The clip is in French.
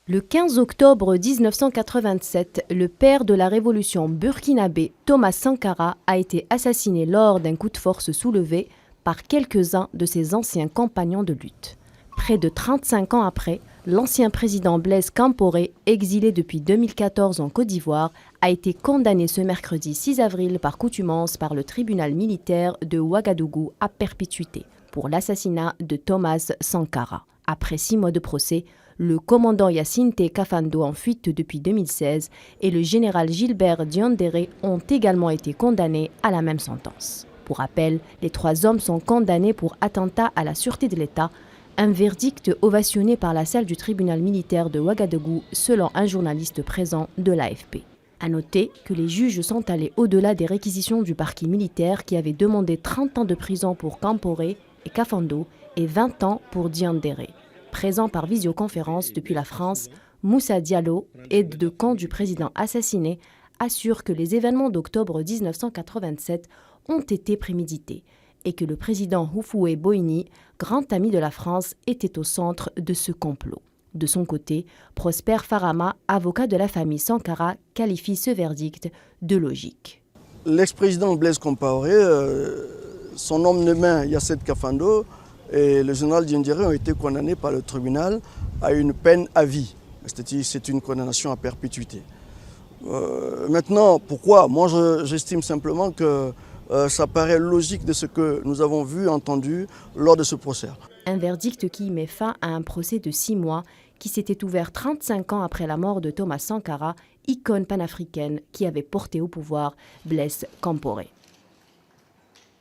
Le 15 octobre 1987, le père de la révolution burkinabé, Thomas Sankara, a été assassiné lors d'un coup de force soulevé par quelques-uns de ses anciens compagnons de lutte. Près de 35 ans après, l'ancien président Blaise Compaoré, exilé depuis 2014 en Côte d'Ivoire, a été condamné ce mercredi 6 avril par contumace par le tribunal militaire de Ouagadougou à perpétuité pour l'assassinat de Thomas Sankara. Après 6 mois de procès, le commandant Yacinthe Kafando en fuite depuis 2016 et le général Gilbert Diendéré ont également été condamnés à la même sentence. Pour rappel, les 3 hommes sont condamnés pour attentat à la sûreté de l'État, un verdict ovationné par la salle du tribunal militaire de Ouagadougou selon un journaliste présent de l'AFP. À noter que les juges sont allés au-delà des réquisitions du parquet militaire qui avait demandé 30 ans de prison pour Compaoré et Kafando et 20 ans pour Diendéré. Présent par visioconférence depuis la France, Moussa Diallo, aide de camp du président assassiné, assure que les événements d'octobre 1987 ont été prémédités et que le président Houphouët Boigny, grand ami de la France, était au centre de ce complot. De son côté, Prosper Farama, avocat de la famille Sankara, qualifie ce verdict de logique. L'ex-président Blaise Compaoré, son homme de main Yacinthe Kafando et le général Diendéré ont été condamnés par le tribunal à une peine à vie. C'est une condamnation à perpétuité. Maintenant, pourquoi? Moi, j'estime simplement que ça paraît logique de ce que nous avons vu, entendu lors de ce procès. Un verdict qui met fin à un procès de 6 mois qui s'était ouvert 35 ans après la mort de Thomas Sankara, icône panafricaine qui avait porté au pouvoir Blaise Compaoré.